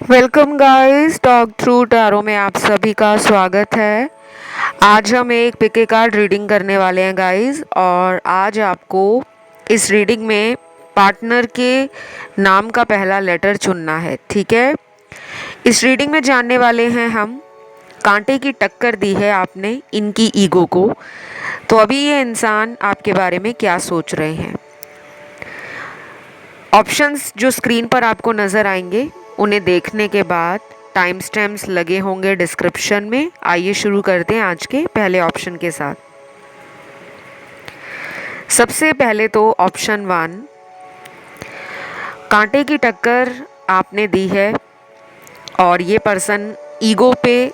Welcome guys, talk through tarot में आप सभी का स्वागत है। आज हम एक पिके कार्ड रीडिंग करने वाले हैं गाइस, और आज आपको इस रीडिंग में पार्टनर के नाम का पहला लेटर चुनना है, ठीक है। इस रीडिंग में जानने वाले हैं हम कांटे की टक्कर दी है आपने इनकी ईगो को, तो अभी ये इंसान आपके बारे में क्या सोच रहे हैं। ऑप्शंस जो स्क्रीन पर आपको नज़र आएंगे उन्हें देखने के बाद टाइम स्टैम्प्स लगे होंगे डिस्क्रिप्शन में। आइए शुरू करते हैं आज के पहले ऑप्शन के साथ। सबसे पहले तो ऑप्शन 1, कांटे की टक्कर आपने दी है और ये पर्सन ईगो पे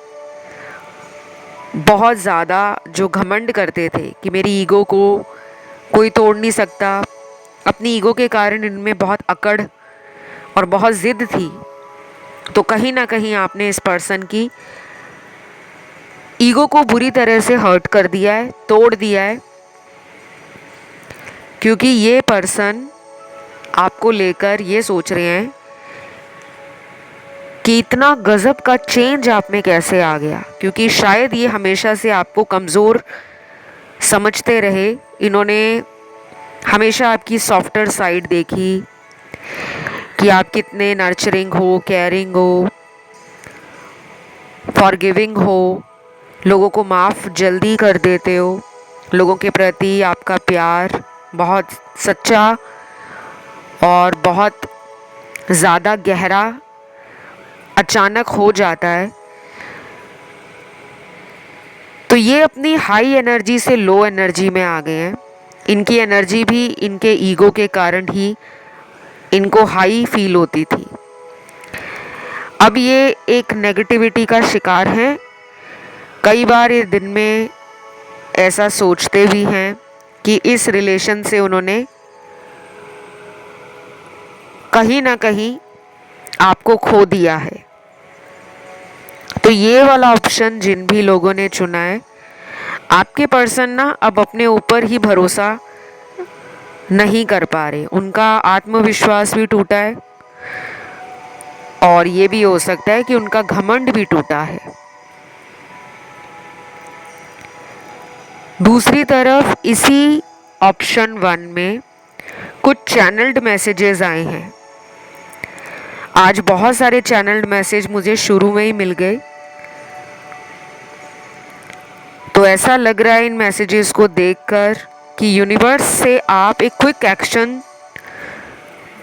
बहुत ज़्यादा जो घमंड करते थे कि मेरी ईगो को कोई तोड़ नहीं सकता। अपनी ईगो के कारण इनमें बहुत अकड़ और बहुत ज़िद थी, तो कहीं ना कहीं आपने इस पर्सन की ईगो को बुरी तरह से हर्ट कर दिया है, तोड़ दिया है, क्योंकि ये पर्सन आपको लेकर ये सोच रहे हैं कि इतना गजब का चेंज आप में कैसे आ गया, क्योंकि शायद ये हमेशा से आपको कमज़ोर समझते रहे। इन्होंने हमेशा आपकी सॉफ्टर साइड देखी कि आप कितने नर्चरिंग हो, केयरिंग हो, फॉरगिविंग हो, लोगों को माफ़ जल्दी कर देते हो, लोगों के प्रति आपका प्यार बहुत सच्चा और बहुत ज़्यादा गहरा अचानक हो जाता है। तो ये अपनी हाई एनर्जी से लो एनर्जी में आ गए हैं। इनकी एनर्जी भी इनके ईगो के कारण ही इनको हाई फील होती थी। अब ये एक नेगेटिविटी का शिकार हैं। कई बार ये दिन में ऐसा सोचते भी हैं कि इस रिलेशन से उन्होंने कहीं ना कहीं आपको खो दिया है। तो ये वाला ऑप्शन जिन भी लोगों ने चुना है, आपके पर्सन ना अब अपने ऊपर ही भरोसा नहीं कर पा रहे, उनका आत्मविश्वास भी टूटा है और ये भी हो सकता है कि उनका घमंड भी टूटा है। दूसरी तरफ इसी ऑप्शन 1 में कुछ चैनल्ड मैसेजेस आए हैं। आज बहुत सारे चैनल्ड मैसेज मुझे शुरू में ही मिल गए, तो ऐसा लग रहा है इन मैसेजेस को देखकर कि यूनिवर्स से आप एक क्विक एक्शन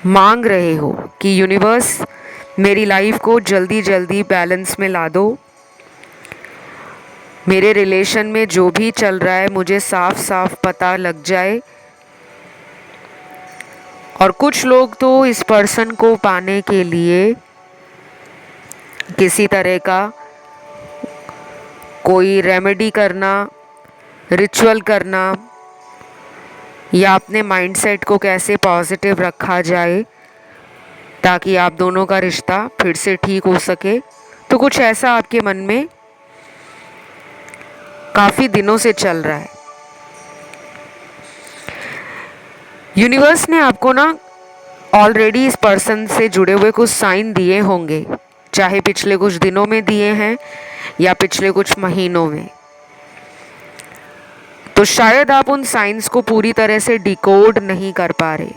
मांग रहे हो कि यूनिवर्स मेरी लाइफ को जल्दी जल्दी बैलेंस में ला दो, मेरे रिलेशन में जो भी चल रहा है मुझे साफ साफ पता लग जाए। और कुछ लोग तो इस पर्सन को पाने के लिए किसी तरह का कोई रेमेडी करना, रिचुअल करना, या अपने माइंडसेट को कैसे पॉजिटिव रखा जाए ताकि आप दोनों का रिश्ता फिर से ठीक हो सके। तो कुछ ऐसा आपके मन में काफ़ी दिनों से चल रहा है। यूनिवर्स ने आपको ना ऑलरेडी इस पर्सन से जुड़े हुए कुछ साइन दिए होंगे, चाहे पिछले कुछ दिनों में दिए हैं या पिछले कुछ महीनों में। तो शायद आप उन साइंस को पूरी तरह से डिकोड नहीं कर पा रहे,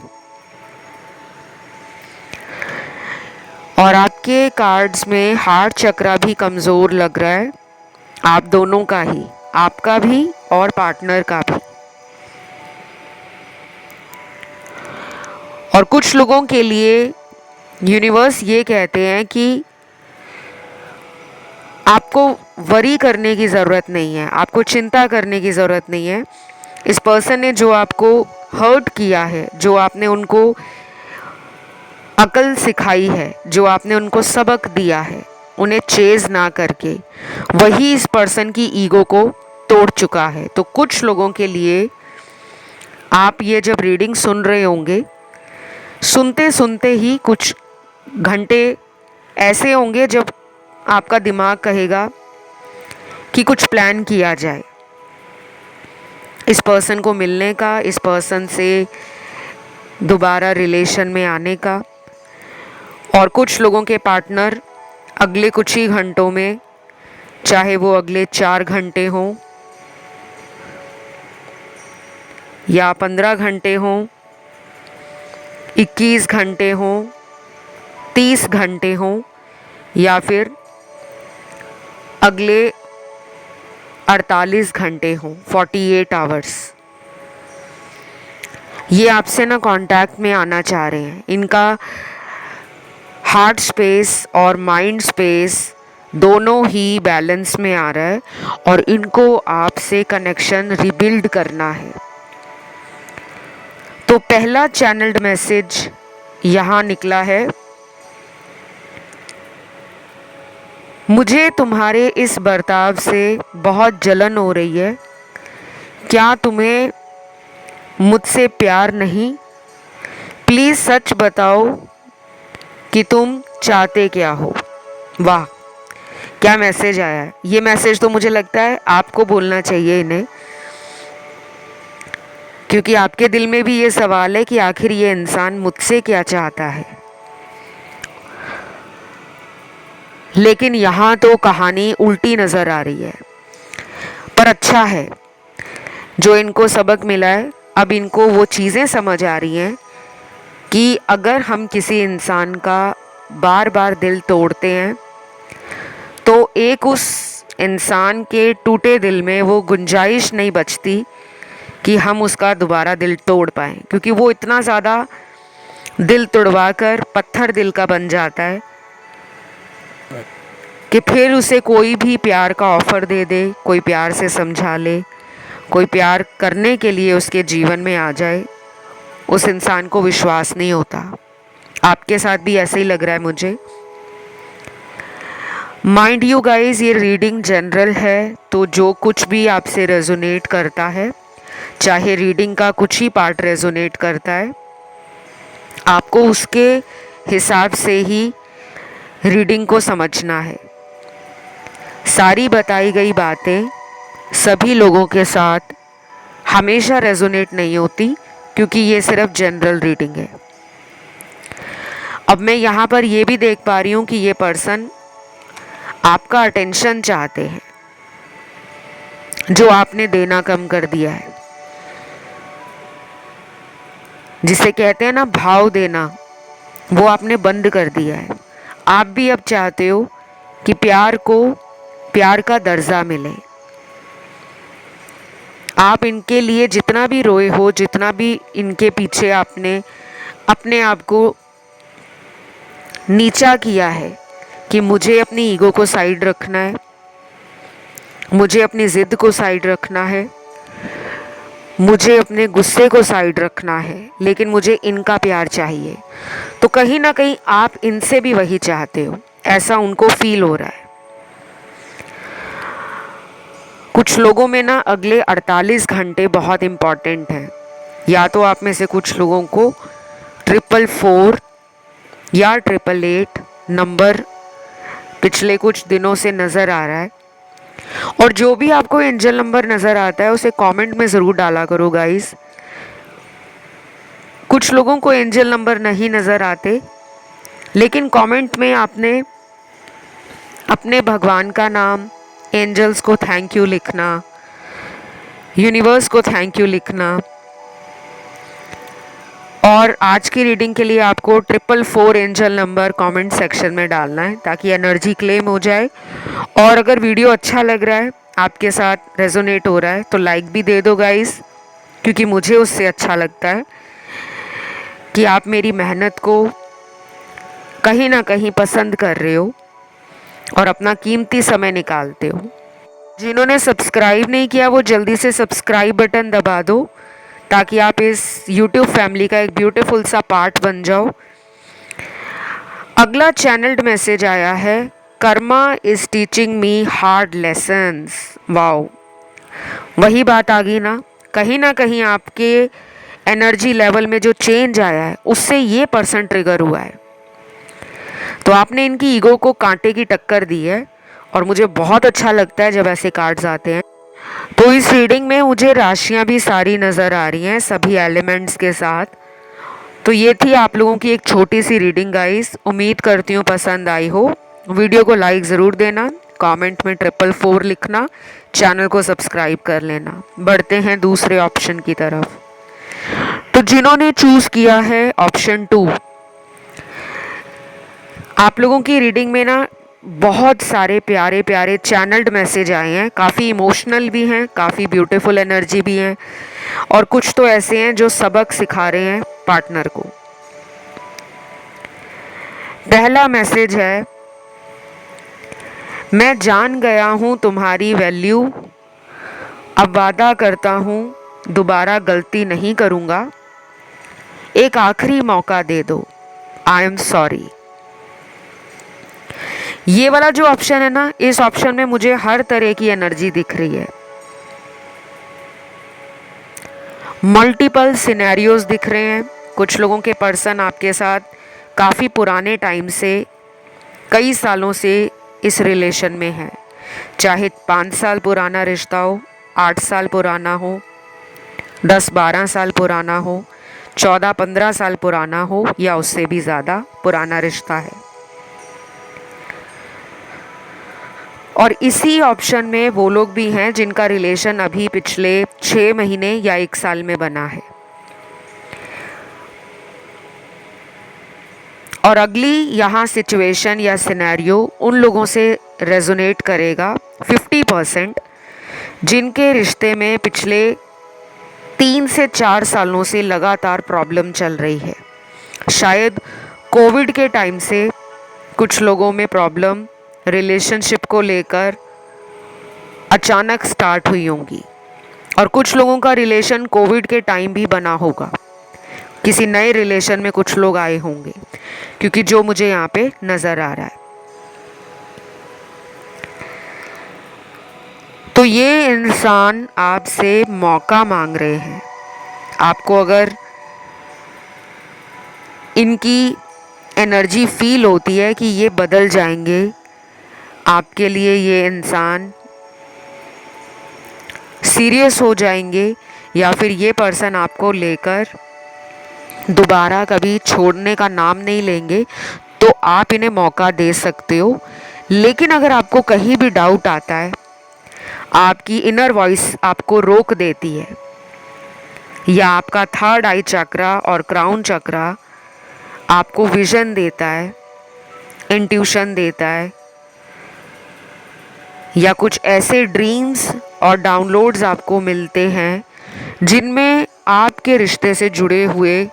और आपके कार्ड्स में हार्ट चक्रा भी कमज़ोर लग रहा है, आप दोनों का ही, आपका भी और पार्टनर का भी। और कुछ लोगों के लिए यूनिवर्स ये कहते हैं कि आपको वरी करने की ज़रूरत नहीं है, आपको चिंता करने की ज़रूरत नहीं है। इस पर्सन ने जो आपको हर्ट किया है, जो आपने उनको अकल सिखाई है, जो आपने उनको सबक दिया है, उन्हें चेज़ ना करके वही इस पर्सन की ईगो को तोड़ चुका है। तो कुछ लोगों के लिए आप ये जब रीडिंग सुन रहे होंगे, सुनते सुनते ही कुछ घंटे ऐसे होंगे जब आपका दिमाग कहेगा कि कुछ प्लान किया जाए इस पर्सन को मिलने का, इस पर्सन से दोबारा रिलेशन में आने का। और कुछ लोगों के पार्टनर अगले कुछ ही घंटों में, चाहे वो अगले 4 घंटे हों या 15 घंटे हों, 21 घंटे हों, 30 घंटे हों, या फिर अगले 48 घंटे हों, 48 आवर्स, ये आपसे ना कांटेक्ट में आना चाह रहे हैं। इनका हार्ट स्पेस और माइंड स्पेस दोनों ही बैलेंस में आ रहा है और इनको आपसे कनेक्शन रिबिल्ड करना है। तो पहला चैनल्ड मैसेज यहाँ निकला है, मुझे तुम्हारे इस बर्ताव से बहुत जलन हो रही है। क्या तुम्हें मुझसे प्यार नहीं? प्लीज़ सच बताओ कि तुम चाहते क्या हो। वाह, क्या मैसेज आया है। ये मैसेज तो मुझे लगता है आपको बोलना चाहिए इन्हें, क्योंकि आपके दिल में भी ये सवाल है कि आखिर ये इंसान मुझसे क्या चाहता है। लेकिन यहाँ तो कहानी उल्टी नज़र आ रही है। पर अच्छा है जो इनको सबक मिला है। अब इनको वो चीज़ें समझ आ रही हैं कि अगर हम किसी इंसान का बार बार दिल तोड़ते हैं तो एक उस इंसान के टूटे दिल में वो गुंजाइश नहीं बचती कि हम उसका दोबारा दिल तोड़ पाएँ, क्योंकि वो इतना ज़्यादा दिल तोड़वा कर पत्थर दिल का बन जाता है कि फिर उसे कोई भी प्यार का ऑफ़र दे दे, कोई प्यार से समझा ले, कोई प्यार करने के लिए उसके जीवन में आ जाए, उस इंसान को विश्वास नहीं होता। आपके साथ भी ऐसे ही लग रहा है मुझे। माइंड यू गाइज, ये रीडिंग जनरल है, तो जो कुछ भी आपसे रेजोनेट करता है, चाहे रीडिंग का कुछ ही पार्ट रेजोनेट करता है, आपको उसके हिसाब से ही रीडिंग को समझना है। सारी बताई गई बातें सभी लोगों के साथ हमेशा रेजोनेट नहीं होती, क्योंकि ये सिर्फ जनरल रीडिंग है। अब मैं यहाँ पर ये भी देख पा रही हूँ कि ये पर्सन आपका अटेंशन चाहते हैं, जो आपने देना कम कर दिया है, जिसे कहते हैं ना भाव देना, वो आपने बंद कर दिया है। आप भी अब चाहते हो कि प्यार को प्यार का दर्जा मिले। आप इनके लिए जितना भी रोए हो, जितना भी इनके पीछे आपने अपने आप को नीचा किया है कि मुझे अपनी ईगो को साइड रखना है, मुझे अपनी ज़िद को साइड रखना है, मुझे अपने गुस्से को साइड रखना है, लेकिन मुझे इनका प्यार चाहिए, तो कहीं ना कहीं आप इनसे भी वही चाहते हो, ऐसा उनको फील हो रहा है। कुछ लोगों में ना अगले 48 घंटे बहुत इम्पॉर्टेंट हैं। या तो आप में से कुछ लोगों को 444 या 888 नंबर पिछले कुछ दिनों से नज़र आ रहा है, और जो भी आपको एंजल नंबर नज़र आता है उसे कमेंट में ज़रूर डाला करो गाइस। कुछ लोगों को एंजल नंबर नहीं नज़र आते, लेकिन कमेंट में आपने अपने भगवान का नाम, एंजल्स को थैंक यू लिखना, यूनिवर्स को थैंक यू लिखना। और आज की रीडिंग के लिए आपको 444 एंजल नंबर कमेंट सेक्शन में डालना है, ताकि एनर्जी क्लेम हो जाए। और अगर वीडियो अच्छा लग रहा है, आपके साथ रेजोनेट हो रहा है, तो लाइक भी दे दो गाइस, क्योंकि मुझे उससे अच्छा लगता है कि आप मेरी मेहनत को कहीं ना कहीं पसंद कर रहे हो और अपना कीमती समय निकालते हो। जिन्होंने सब्सक्राइब नहीं किया वो जल्दी से सब्सक्राइब बटन दबा दो, ताकि आप इस YouTube फैमिली का एक ब्यूटीफुल सा पार्ट बन जाओ। अगला चैनल्ड मैसेज आया है, Karma is teaching me hard lessons. Wow, वही बात आ गई ना कहीं आपके एनर्जी लेवल में जो चेंज आया है उससे ये पर्सन ट्रिगर हुआ है। तो आपने इनकी ईगो को कांटे की टक्कर दी है, और मुझे बहुत अच्छा लगता है जब ऐसे कार्ड्स आते हैं। तो इस रीडिंग में मुझे राशियां भी सारी नज़र आ रही हैं, सभी एलिमेंट्स के साथ। तो ये थी आप लोगों की एक छोटी सी रीडिंग गाइस। उम्मीद करती हूँ पसंद आई हो। वीडियो को लाइक ज़रूर देना, कमेंट में 444 लिखना, चैनल को सब्सक्राइब कर लेना। बढ़ते हैं दूसरे ऑप्शन की तरफ। तो जिन्होंने चूज़ किया है ऑप्शन 2, आप लोगों की रीडिंग में ना बहुत सारे प्यारे प्यारे चैनल्ड मैसेज आए हैं, काफ़ी इमोशनल भी हैं, काफ़ी ब्यूटीफुल एनर्जी भी है, और कुछ तो ऐसे हैं जो सबक सिखा रहे हैं पार्टनर को। पहला मैसेज है, मैं जान गया हूँ तुम्हारी वैल्यू, अब वादा करता हूँ दोबारा गलती नहीं करूँगा, एक आखिरी मौका दे दो, आई एम सॉरी। ये वाला जो ऑप्शन है ना, इस ऑप्शन में मुझे हर तरह की एनर्जी दिख रही है। मल्टीपल सिनेरियोज दिख रहे हैं। कुछ लोगों के पर्सन आपके साथ काफ़ी पुराने टाइम से, कई सालों से इस रिलेशन में है, चाहे 5 साल पुराना रिश्ता हो, 8 साल पुराना हो, 10-12 साल पुराना हो, 14-15 साल पुराना हो, या उससे भी ज़्यादा पुराना रिश्ता है। और इसी ऑप्शन में वो लोग भी हैं जिनका रिलेशन अभी पिछले 6 महीने या 1 साल में बना है। और अगली यहाँ सिचुएशन या सिनेरियो उन लोगों से रेजोनेट करेगा 50%, जिनके रिश्ते में पिछले 3 से 4 सालों से लगातार प्रॉब्लम चल रही है। शायद कोविड के टाइम से कुछ लोगों में प्रॉब्लम रिलेशनशिप को लेकर अचानक स्टार्ट हुई होंगी, और कुछ लोगों का रिलेशन कोविड के टाइम भी बना होगा, किसी नए रिलेशन में कुछ लोग आए होंगे, क्योंकि जो मुझे यहाँ पे नज़र आ रहा है। तो ये इंसान आपसे मौका मांग रहे हैं। आपको अगर इनकी एनर्जी फील होती है कि ये बदल जाएंगे, आपके लिए ये इंसान सीरियस हो जाएंगे, या फिर ये पर्सन आपको लेकर दोबारा कभी छोड़ने का नाम नहीं लेंगे, तो आप इन्हें मौका दे सकते हो। लेकिन अगर आपको कहीं भी डाउट आता है, आपकी इनर वॉइस आपको रोक देती है, या आपका थर्ड आई चक्रा और क्राउन चक्रा आपको विजन देता है, इंट्यूशन देता है, या कुछ ऐसे ड्रीम्स और डाउनलोड्स आपको मिलते हैं जिनमें आपके रिश्ते से जुड़े हुए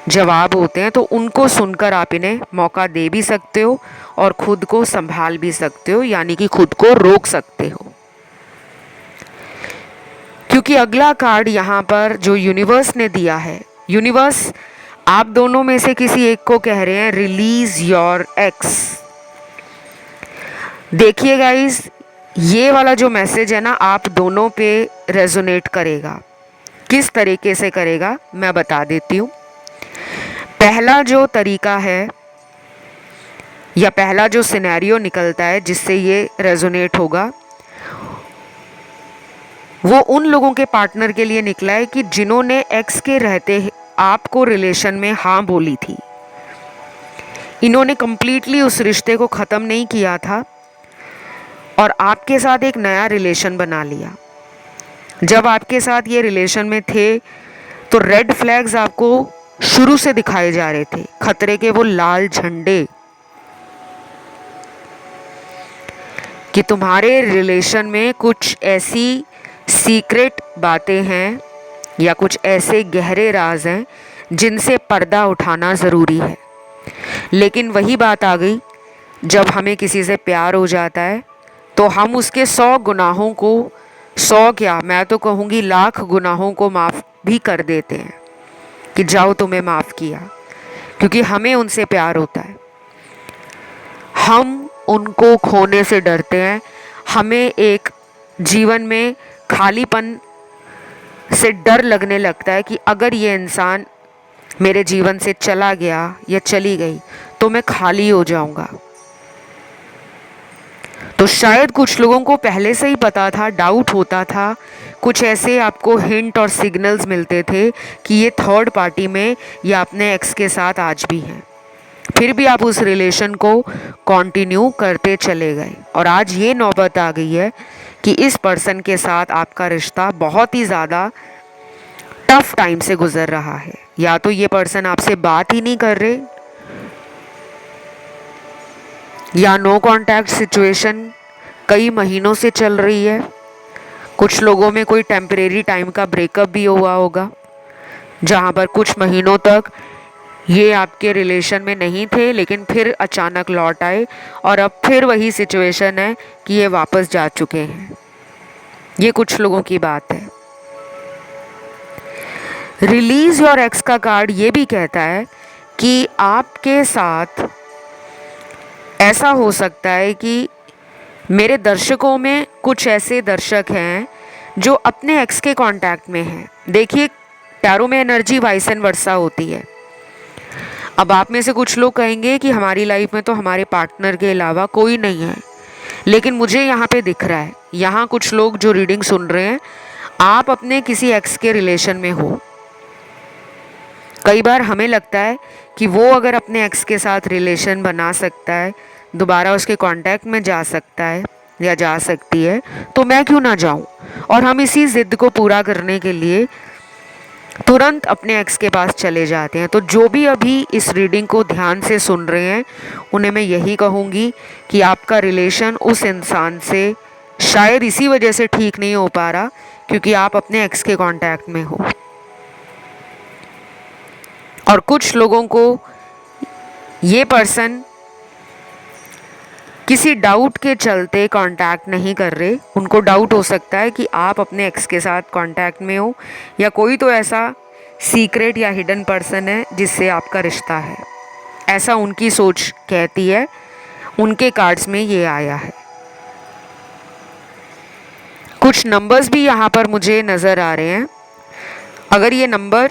जवाब होते हैं, तो उनको सुनकर आप इन्हें मौका दे भी सकते हो और खुद को संभाल भी सकते हो, यानी कि खुद को रोक सकते हो। क्योंकि अगला कार्ड यहाँ पर जो यूनिवर्स ने दिया है, यूनिवर्स आप दोनों में से किसी एक को कह रहे हैं रिलीज योर एक्स। देखिए गाइस, ये वाला जो मैसेज है ना, आप दोनों पे रेजोनेट करेगा। किस तरीके से करेगा मैं बता देती हूँ। पहला जो तरीका है या पहला जो सिनेरियो निकलता है जिससे ये रेजोनेट होगा, वो उन लोगों के पार्टनर के लिए निकला है कि जिन्होंने एक्स के रहते आपको रिलेशन में हाँ बोली थी। इन्होंने कंप्लीटली उस रिश्ते को ख़त्म नहीं किया था और आपके साथ एक नया रिलेशन बना लिया। जब आपके साथ ये रिलेशन में थे तो रेड फ्लैग्स आपको शुरू से दिखाए जा रहे थे, खतरे के वो लाल झंडे, कि तुम्हारे रिलेशन में कुछ ऐसी सीक्रेट बातें हैं या कुछ ऐसे गहरे राज हैं जिनसे पर्दा उठाना ज़रूरी है। लेकिन वही बात आ गई, जब हमें किसी से प्यार हो जाता है तो हम उसके 100 गुनाहों को, 100 क्या मैं तो कहूँगी लाख गुनाहों को माफ़ भी कर देते हैं कि जाओ तुम्हें माफ़ किया, क्योंकि हमें उनसे प्यार होता है। हम उनको खोने से डरते हैं। हमें एक जीवन में खालीपन से डर लगने लगता है कि अगर ये इंसान मेरे जीवन से चला गया या चली गई तो मैं खाली हो जाऊंगा। तो शायद कुछ लोगों को पहले से ही पता था, डाउट होता था, कुछ ऐसे आपको हिंट और सिग्नल्स मिलते थे कि ये थर्ड पार्टी में या अपने एक्स के साथ आज भी हैं। फिर भी आप उस रिलेशन को कंटिन्यू करते चले गए और आज ये नौबत आ गई है कि इस पर्सन के साथ आपका रिश्ता बहुत ही ज़्यादा टफ टाइम से गुजर रहा है। या तो ये पर्सन आपसे बात ही नहीं कर रहे, या नो कांटेक्ट सिचुएशन कई महीनों से चल रही है। कुछ लोगों में कोई टेम्परेरी टाइम का ब्रेकअप भी हुआ होगा, जहाँ पर कुछ महीनों तक ये आपके रिलेशन में नहीं थे, लेकिन फिर अचानक लौट आए और अब फिर वही सिचुएशन है कि ये वापस जा चुके हैं। ये कुछ लोगों की बात है। रिलीज योर एक्स का कार्ड ये भी कहता है कि आपके साथ ऐसा हो सकता है कि मेरे दर्शकों में कुछ ऐसे दर्शक हैं जो अपने एक्स के कांटेक्ट में हैं। देखिए, टैरो में एनर्जी वाइस एंड वर्सा होती है। अब आप में से कुछ लोग कहेंगे कि हमारी लाइफ में तो हमारे पार्टनर के अलावा कोई नहीं है, लेकिन मुझे यहाँ पे दिख रहा है, यहाँ कुछ लोग जो रीडिंग सुन रहे हैं, आप अपने किसी एक्स के रिलेशन में हो। कई बार हमें लगता है कि वो अगर अपने एक्स के साथ रिलेशन बना सकता है, दोबारा उसके कांटेक्ट में जा सकता है या जा सकती है, तो मैं क्यों ना जाऊं। और हम इसी ज़िद को पूरा करने के लिए तुरंत अपने एक्स के पास चले जाते हैं। तो जो भी अभी इस रीडिंग को ध्यान से सुन रहे हैं, उन्हें मैं यही कहूँगी कि आपका रिलेशन उस इंसान से शायद इसी वजह से ठीक नहीं हो पा रहा क्योंकि आप अपने एक्स के कांटेक्ट में हो। और कुछ लोगों को ये पर्सन किसी डाउट के चलते कांटेक्ट नहीं कर रहे। उनको डाउट हो सकता है कि आप अपने एक्स के साथ कांटेक्ट में हो, या कोई तो ऐसा सीक्रेट या हिडन पर्सन है जिससे आपका रिश्ता है, ऐसा उनकी सोच कहती है। उनके कार्ड्स में ये आया है। कुछ नंबर्स भी यहाँ पर मुझे नज़र आ रहे हैं। अगर ये नंबर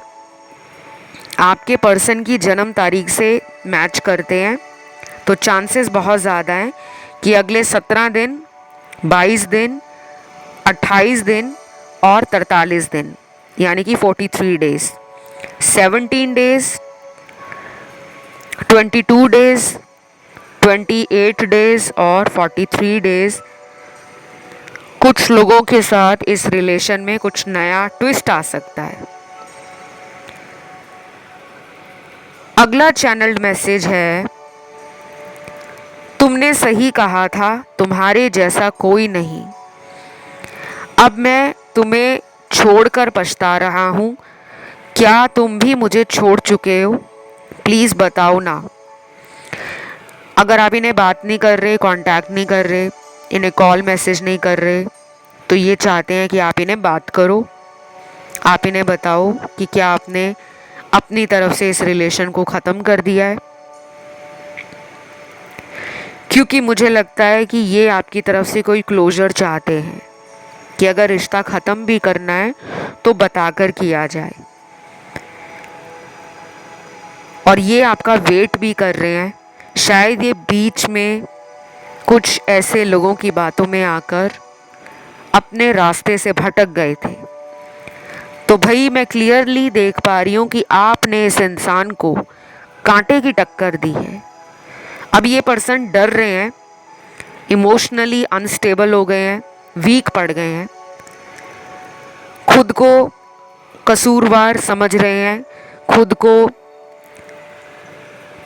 आपके पर्सन की जन्म तारीख से मैच करते हैं तो चांसेस बहुत ज़्यादा हैं कि अगले 17 दिन, 22 दिन, 28 दिन और 43 दिन, यानी कि 43 डेज, 17 डेज, 22 डेज, 28 डेज और 43 डेज कुछ लोगों के साथ इस रिलेशन में कुछ नया ट्विस्ट आ सकता है। अगला चैनल्ड मैसेज है, तुमने सही कहा था, तुम्हारे जैसा कोई नहीं। अब मैं तुम्हें छोड़कर पछता रहा हूँ। क्या तुम भी मुझे छोड़ चुके हो? प्लीज़ बताओ ना। अगर आप इन्हें बात नहीं कर रहे, कांटेक्ट नहीं कर रहे, इन्हें कॉल मैसेज नहीं कर रहे, तो ये चाहते हैं कि आप इन्हें बात करो। आप इन्हें बताओ कि क्या आपने अपनी तरफ से इस रिलेशन को ख़त्म कर दिया है, क्योंकि मुझे लगता है कि ये आपकी तरफ से कोई क्लोजर चाहते हैं कि अगर रिश्ता ख़त्म भी करना है तो बताकर किया जाए। और ये आपका वेट भी कर रहे हैं। शायद ये बीच में कुछ ऐसे लोगों की बातों में आकर अपने रास्ते से भटक गए थे। तो भाई, मैं क्लियरली देख पा रही हूँ कि आपने इस इंसान को कांटे की टक्कर दी है। अब ये पर्सन डर रहे हैं, इमोशनली अनस्टेबल हो गए हैं, वीक पड़ गए हैं, खुद को कसूरवार समझ रहे हैं, खुद को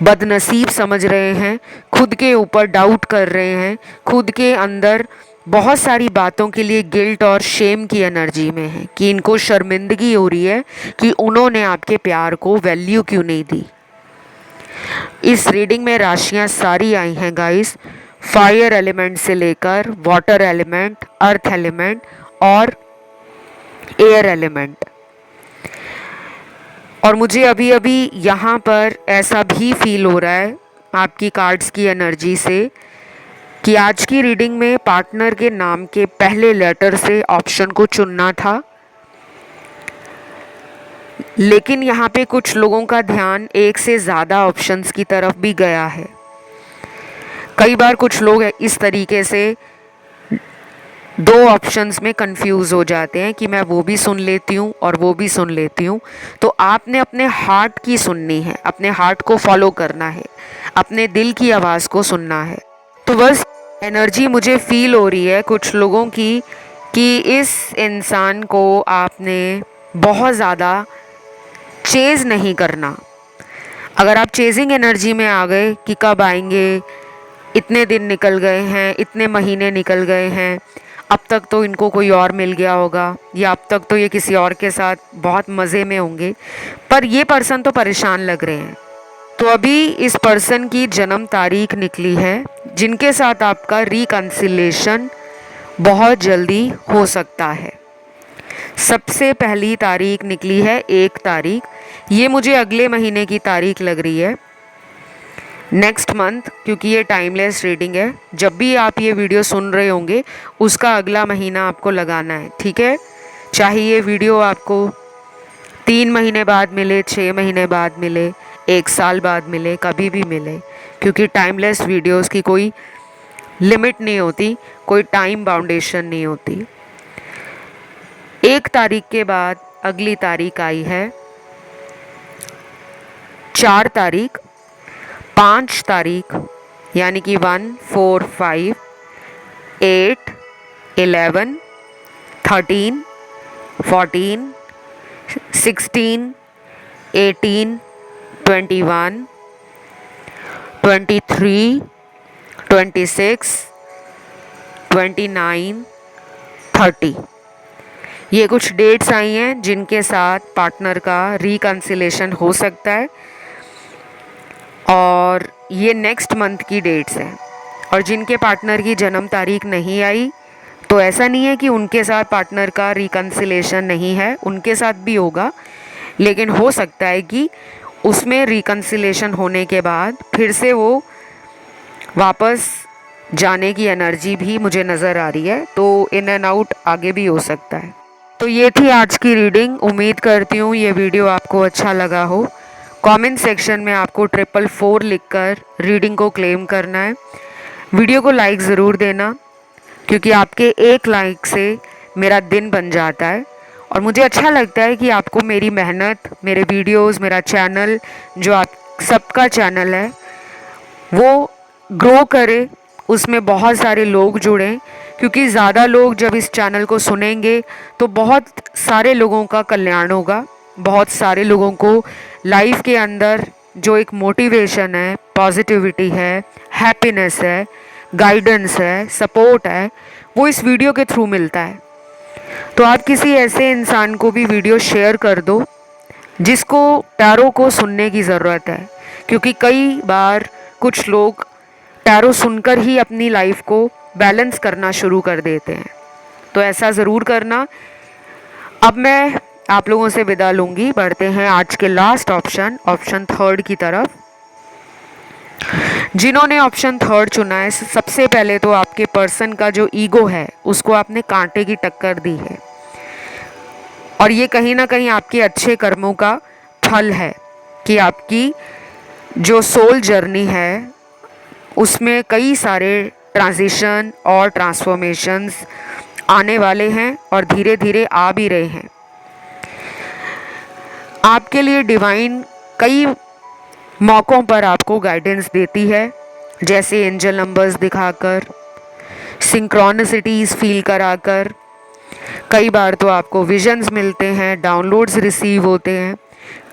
बदनसीब समझ रहे हैं, खुद के ऊपर डाउट कर रहे हैं, खुद के अंदर बहुत सारी बातों के लिए गिल्ट और शेम की एनर्जी में है कि इनको शर्मिंदगी हो रही है कि उन्होंने आपके प्यार को वैल्यू क्यों नहीं दी। इस रीडिंग में राशियां सारी आई हैं गाइस, फायर एलिमेंट से लेकर वाटर एलिमेंट, अर्थ एलिमेंट और एयर एलिमेंट। और मुझे अभी अभी यहाँ पर ऐसा भी फील हो रहा है आपकी कार्ड्स की एनर्जी से कि आज की रीडिंग में पार्टनर के नाम के पहले लेटर से ऑप्शन को चुनना था, लेकिन यहाँ पे कुछ लोगों का ध्यान एक से ज़्यादा ऑप्शंस की तरफ भी गया है। कई बार कुछ लोग इस तरीके से दो ऑप्शंस में कंफ्यूज हो जाते हैं कि मैं वो भी सुन लेती हूँ और वो भी सुन लेती हूँ। तो आपने अपने हार्ट की सुननी है, अपने हार्ट को फॉलो करना है, अपने दिल की आवाज़ को सुनना है। तो बस एनर्जी मुझे फील हो रही है कुछ लोगों की कि इस इंसान को आपने बहुत ज़्यादा चेज़ नहीं करना। अगर आप चेजिंग एनर्जी में आ गए कि कब आएंगे, इतने दिन निकल गए हैं, इतने महीने निकल गए हैं, अब तक तो इनको कोई और मिल गया होगा, या अब तक तो ये किसी और के साथ बहुत मज़े में होंगे, पर ये पर्सन तो परेशान लग रहे हैं। तो अभी इस पर्सन की जन्म तारीख निकली है जिनके साथ आपका रिकन्सिलेशन बहुत जल्दी हो सकता है। सबसे पहली तारीख निकली है 1 तारीख, ये मुझे अगले महीने की तारीख लग रही है, नेक्स्ट मंथ, क्योंकि ये टाइमलेस रीडिंग है। जब भी आप ये वीडियो सुन रहे होंगे उसका अगला महीना आपको लगाना है, ठीक है। चाहे ये वीडियो आपको 3 महीने बाद मिले, 6 महीने बाद मिले, 1 साल बाद मिले, कभी भी मिले, क्योंकि टाइमलेस वीडियोस की कोई लिमिट नहीं होती, कोई टाइम बाउंडेशन नहीं होती। 1 तारीख के बाद अगली तारीख आई है 4 तारीख, 5 तारीख, यानी कि 1, 4, 5, 8, 11, 13, 14, 16, 18, 21, 23, 26, 29, 30। ये कुछ डेट्स आई हैं जिनके साथ पार्टनर का रिकन्सिलेशन हो सकता है, और ये नेक्स्ट मंथ की डेट्स हैं। और जिनके पार्टनर की जन्म तारीख नहीं आई, तो ऐसा नहीं है कि उनके साथ पार्टनर का रिकन्सिलेशन नहीं है, उनके साथ भी होगा, लेकिन हो सकता है कि उसमें रिकन्सिलेशन होने के बाद फिर से वो वापस जाने की एनर्जी भी मुझे नज़र आ रही है, तो इन एंड आउट आगे भी हो सकता है। तो ये थी आज की रीडिंग। उम्मीद करती हूँ ये वीडियो आपको अच्छा लगा हो। कमेंट सेक्शन में आपको 444 लिखकर रीडिंग को क्लेम करना है। वीडियो को लाइक ज़रूर देना, क्योंकि आपके एक लाइक से मेरा दिन बन जाता है, और मुझे अच्छा लगता है कि आपको मेरी मेहनत, मेरे वीडियोस, मेरा चैनल, जो आप सबका चैनल है, वो ग्रो करे, उसमें बहुत सारे लोग जुड़ें, क्योंकि ज़्यादा लोग जब इस चैनल को सुनेंगे तो बहुत सारे लोगों का कल्याण होगा, बहुत सारे लोगों को लाइफ के अंदर जो एक मोटिवेशन है, पॉजिटिविटी है, हैप्पीनेस है, गाइडेंस है, सपोर्ट है, वो इस वीडियो के थ्रू मिलता है। तो आप किसी ऐसे इंसान को भी वीडियो शेयर कर दो जिसको टैरो को सुनने की ज़रूरत है, क्योंकि कई बार कुछ लोग टैरो सुनकर ही अपनी लाइफ को बैलेंस करना शुरू कर देते हैं। तो ऐसा ज़रूर करना। अब मैं आप लोगों से विदा लूँगी, बढ़ते हैं आज के लास्ट ऑप्शन 3 की तरफ। जिन्होंने ऑप्शन 3 चुना है, सबसे पहले तो आपके पर्सन का जो ईगो है उसको आपने कांटे की टक्कर दी है, और ये कहीं ना कहीं आपके अच्छे कर्मों का फल है कि आपकी जो सोल जर्नी है उसमें कई सारे ट्रांजिशन और ट्रांसफॉर्मेशंस आने वाले हैं, और धीरे धीरे आ भी रहे हैं। आपके लिए डिवाइन कई मौक़ों पर आपको गाइडेंस देती है, जैसे एंजल नंबर्स दिखाकर, सिंक्रोनिसिटीज़ फील कराकर। कई बार तो आपको विजन्स मिलते हैं, डाउनलोड्स रिसीव होते हैं,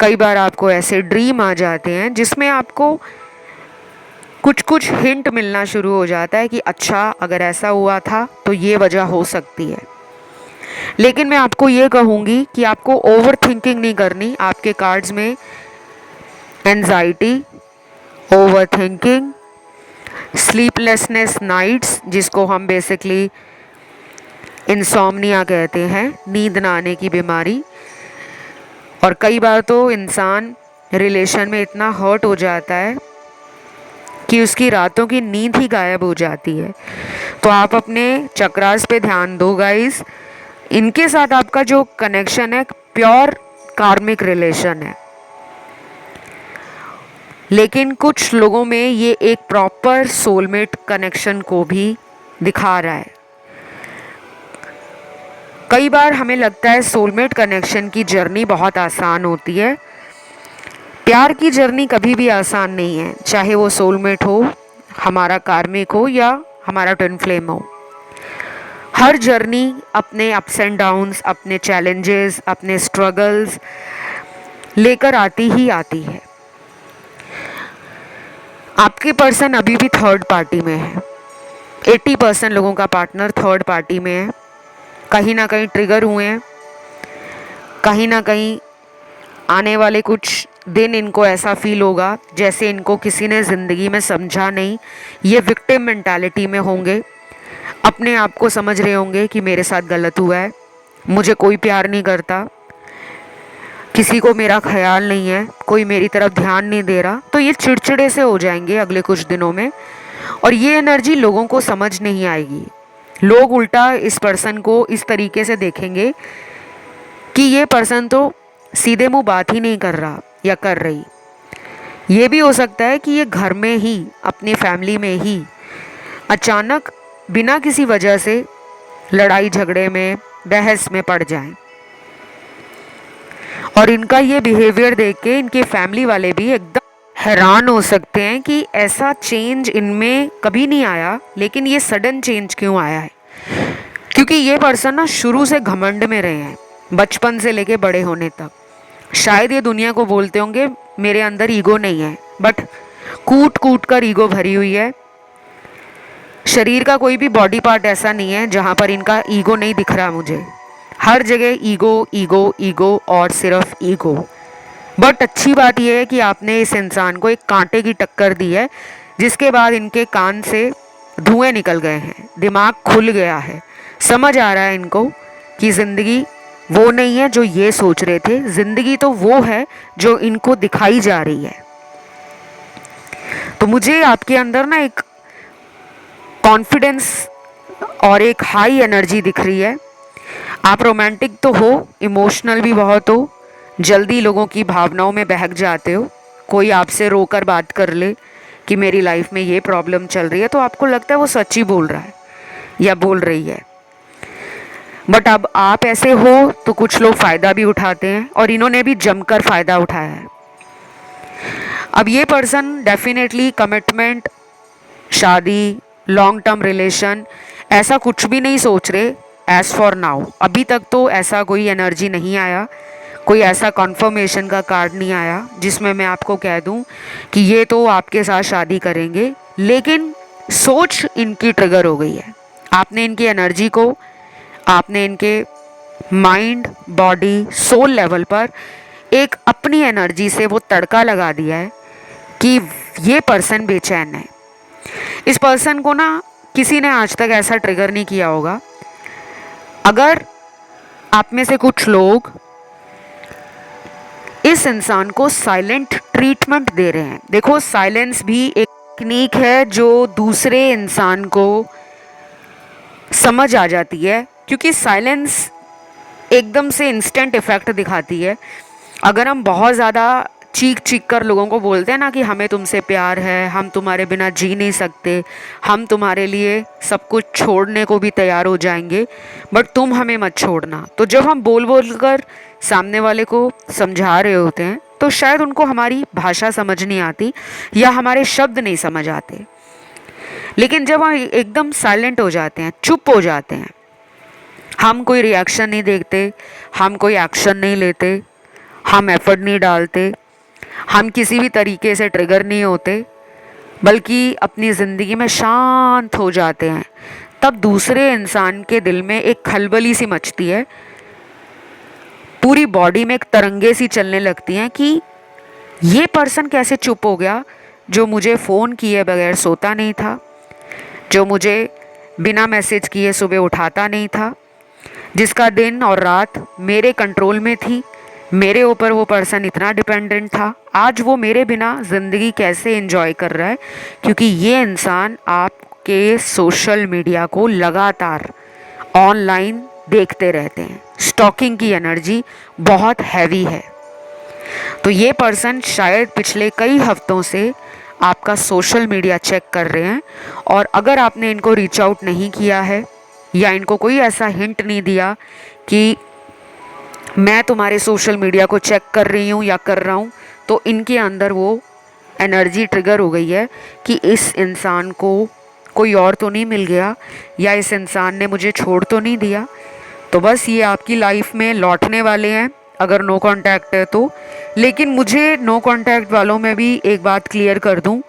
कई बार आपको ऐसे ड्रीम आ जाते हैं जिसमें आपको कुछ कुछ हिंट मिलना शुरू हो जाता है कि अच्छा, अगर ऐसा हुआ था तो ये वजह हो सकती है। लेकिन मैं आपको ये कहूँगी कि आपको ओवर थिंकिंग नहीं करनी। आपके कार्ड्स में anxiety, over thinking, sleeplessness nights, जिसको हम बेसिकली इंसोम्निया कहते हैं, नींद ना आने की बीमारी, और कई बार तो इंसान रिलेशन में इतना हर्ट हो जाता है कि उसकी रातों की नींद ही गायब हो जाती है। तो आप अपने चक्रास पे ध्यान दो गाइस। इनके साथ आपका जो कनेक्शन है प्योर कार्मिक रिलेशन है, लेकिन कुछ लोगों में ये एक प्रॉपर सोलमेट कनेक्शन को भी दिखा रहा है। कई बार हमें लगता है सोलमेट कनेक्शन की जर्नी बहुत आसान होती है। प्यार की जर्नी कभी भी आसान नहीं है, चाहे वो सोलमेट हो, हमारा कार्मिक हो या हमारा ट्विन फ्लेम हो। हर जर्नी अपने अप्स एंड डाउन्स, अपने चैलेंजेस, अपने स्ट्रगल्स लेकर आती ही आती है। आपके पर्सन अभी भी थर्ड पार्टी में है। 80% लोगों का पार्टनर थर्ड पार्टी में है। कहीं ना कहीं ट्रिगर हुए हैं, कहीं ना कहीं आने वाले कुछ दिन इनको ऐसा फील होगा जैसे इनको किसी ने ज़िंदगी में समझा नहीं। ये विक्टिम मेंटालिटी में होंगे, अपने आप को समझ रहे होंगे कि मेरे साथ गलत हुआ है, मुझे कोई प्यार नहीं करता, किसी को मेरा ख्याल नहीं है, कोई मेरी तरफ ध्यान नहीं दे रहा। तो ये चिड़चिड़े से हो जाएंगे अगले कुछ दिनों में, और ये एनर्जी लोगों को समझ नहीं आएगी। लोग उल्टा इस पर्सन को इस तरीके से देखेंगे कि ये पर्सन तो सीधे मुंह बात ही नहीं कर रहा या कर रही। ये भी हो सकता है कि ये घर में ही, अपनी फैमिली में ही अचानक बिना किसी वजह से लड़ाई झगड़े में, बहस में पड़ जाएं। और इनका ये बिहेवियर देख के इनके फैमिली वाले भी एकदम हैरान हो सकते हैं कि ऐसा चेंज इनमें कभी नहीं आया, लेकिन ये सडन चेंज क्यों आया है। क्योंकि ये पर्सन ना शुरू से घमंड में रहे हैं, बचपन से लेके बड़े होने तक। शायद ये दुनिया को बोलते होंगे मेरे अंदर ईगो नहीं है, बट कूट कूट कर ईगो भरी हुई है। शरीर का कोई भी बॉडी पार्ट ऐसा नहीं है जहाँ पर इनका ईगो नहीं दिख रहा मुझे। हर जगह ईगो ईगो ईगो और सिर्फ ईगो। बट अच्छी बात यह है कि आपने इस इंसान को एक कांटे की टक्कर दी है, जिसके बाद इनके कान से धुएं निकल गए हैं, दिमाग खुल गया है। समझ आ रहा है इनको कि ज़िंदगी वो नहीं है जो ये सोच रहे थे, ज़िंदगी तो वो है जो इनको दिखाई जा रही है। तो मुझे आपके अंदर ना एक कॉन्फिडेंस और एक हाई एनर्जी दिख रही है। आप रोमांटिक तो हो, इमोशनल भी बहुत हो, जल्दी लोगों की भावनाओं में बहक जाते हो। कोई आपसे रोकर बात कर ले कि मेरी लाइफ में ये प्रॉब्लम चल रही है, तो आपको लगता है वो सच ही बोल रहा है या बोल रही है। बट अब आप ऐसे हो तो कुछ लोग फ़ायदा भी उठाते हैं, और इन्होंने भी जमकर फ़ायदा उठाया है। अब ये पर्सन डेफिनेटली कमिटमेंट, शादी, लॉन्ग टर्म रिलेशन ऐसा कुछ भी नहीं सोच रहे एज़ फॉर नाउ। अभी तक तो ऐसा कोई एनर्जी नहीं आया, कोई ऐसा कन्फर्मेशन का कार्ड नहीं आया जिसमें मैं आपको कह दूं कि ये तो आपके साथ शादी करेंगे। लेकिन सोच इनकी ट्रिगर हो गई है। आपने इनकी एनर्जी को, आपने इनके माइंड, बॉडी, सोल लेवल पर एक अपनी एनर्जी से वो तड़का लगा दिया है कि ये पर्सन बेचैन है। इस पर्सन को ना किसी ने आज तक ऐसा ट्रिगर नहीं किया होगा। अगर आप में से कुछ लोग इस इंसान को साइलेंट ट्रीटमेंट दे रहे हैं, देखो साइलेंस भी एक टेक्निक है जो दूसरे इंसान को समझ आ जाती है, क्योंकि साइलेंस एकदम से इंस्टेंट इफेक्ट दिखाती है। अगर हम बहुत ज़्यादा चीख चीख कर लोगों को बोलते हैं ना कि हमें तुमसे प्यार है, हम तुम्हारे बिना जी नहीं सकते, हम तुम्हारे लिए सब कुछ छोड़ने को भी तैयार हो जाएंगे, बट तुम हमें मत छोड़ना। तो जब हम बोल बोल कर सामने वाले को समझा रहे होते हैं तो शायद उनको हमारी भाषा समझ नहीं आती या हमारे शब्द नहीं समझ आते। लेकिन जब हम एकदम साइलेंट हो जाते हैं, चुप हो जाते हैं, हम कोई रिएक्शन नहीं देखते, हम कोई एक्शन नहीं लेते, हम एफर्ट नहीं डालते, हम किसी भी तरीके से ट्रिगर नहीं होते, बल्कि अपनी ज़िंदगी में शांत हो जाते हैं, तब दूसरे इंसान के दिल में एक खलबली सी मचती है, पूरी बॉडी में एक तरंगे सी चलने लगती हैं कि ये पर्सन कैसे चुप हो गया, जो मुझे फ़ोन किए बगैर सोता नहीं था, जो मुझे बिना मैसेज किए सुबह उठाता नहीं था, जिसका दिन और रात मेरे कंट्रोल में थी, मेरे ऊपर वो पर्सन इतना डिपेंडेंट था, आज वो मेरे बिना ज़िंदगी कैसे एंजॉय कर रहा है। क्योंकि ये इंसान आपके सोशल मीडिया को लगातार ऑनलाइन देखते रहते हैं। स्टॉकिंग की एनर्जी बहुत हैवी है। तो ये पर्सन शायद पिछले कई हफ्तों से आपका सोशल मीडिया चेक कर रहे हैं, और अगर आपने इनको रीच आउट नहीं किया है या इनको कोई ऐसा हिंट नहीं दिया कि मैं तुम्हारे सोशल मीडिया को चेक कर रही हूँ या कर रहा हूँ, तो इनके अंदर वो एनर्जी ट्रिगर हो गई है कि इस इंसान को कोई और तो नहीं मिल गया, या इस इंसान ने मुझे छोड़ तो नहीं दिया। तो बस ये आपकी लाइफ में लौटने वाले हैं अगर नो कांटेक्ट है तो। लेकिन मुझे नो कांटेक्ट वालों में भी एक बात क्लियर कर दूं,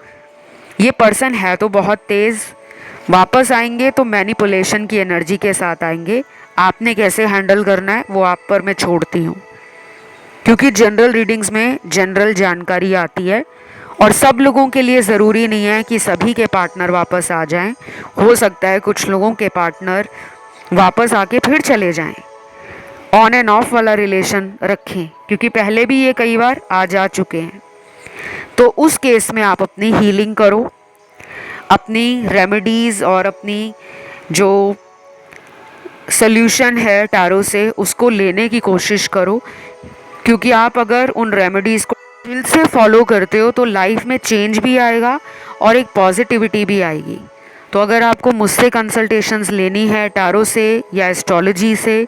ये पर्सन है तो बहुत तेज़, वापस आएंगे तो मैनिपुलेशन की एनर्जी के साथ आएंगे। आपने कैसे हैंडल करना है वो आप पर मैं छोड़ती हूँ, क्योंकि जनरल रीडिंग्स में जनरल जानकारी आती है और सब लोगों के लिए ज़रूरी नहीं है कि सभी के पार्टनर वापस आ जाएं। हो सकता है कुछ लोगों के पार्टनर वापस आके फिर चले जाएं। ऑन एंड ऑफ वाला रिलेशन रखें, क्योंकि पहले भी ये कई बार आ जा चुके हैं। तो उस केस में आप अपनी हीलिंग करो, अपनी रेमेडीज़ और अपनी जो सल्यूशन है टैरो से उसको लेने की कोशिश करो, क्योंकि आप अगर उन रेमेडीज़ को दिल से फॉलो करते हो तो लाइफ में चेंज भी आएगा और एक पॉजिटिविटी भी आएगी। तो अगर आपको मुझसे कंसल्टेशंस लेनी है टैरो से या एस्ट्रोलॉजी से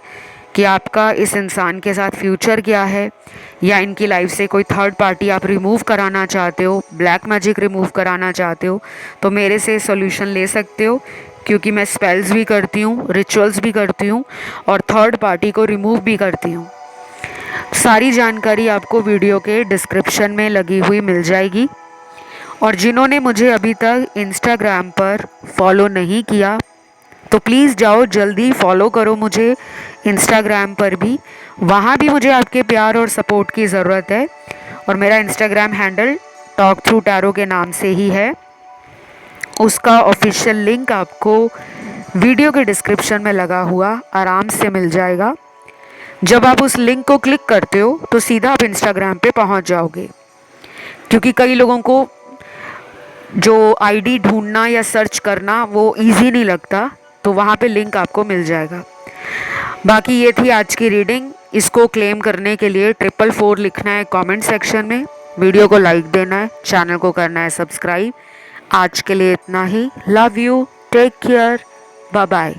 कि आपका इस इंसान के साथ फ्यूचर क्या है, या इनकी लाइफ से कोई थर्ड पार्टी आप रिमूव कराना चाहते हो, ब्लैक मैजिक रिमूव कराना चाहते हो, तो मेरे से सॉल्यूशन ले सकते हो, क्योंकि मैं स्पेल्स भी करती हूँ, रिचुअल्स भी करती हूँ और थर्ड पार्टी को रिमूव भी करती हूँ। सारी जानकारी आपको वीडियो के डिस्क्रिप्शन में लगी हुई मिल जाएगी। और जिन्होंने मुझे अभी तक इंस्टाग्राम पर फॉलो नहीं किया तो प्लीज़ जाओ जल्दी फॉलो करो मुझे इंस्टाग्राम पर भी, वहाँ भी मुझे आपके प्यार और सपोर्ट की ज़रूरत है। और मेरा Instagram handle talk through tarot के नाम से ही है। उसका ऑफिशियल लिंक आपको वीडियो के डिस्क्रिप्शन में लगा हुआ आराम से मिल जाएगा। जब आप उस लिंक को क्लिक करते हो तो सीधा आप इंस्टाग्राम पे पहुंच जाओगे, क्योंकि कई लोगों को जो आईडी ढूंढना या सर्च करना वो इजी नहीं लगता, तो वहाँ पे लिंक आपको मिल जाएगा। बाकी ये थी आज की रीडिंग। इसको क्लेम करने के लिए 444 लिखना है कमेंट सेक्शन में, वीडियो को लाइक देना है, चैनल को करना है सब्सक्राइब। आज के लिए इतना ही। Love you, take care, bye bye.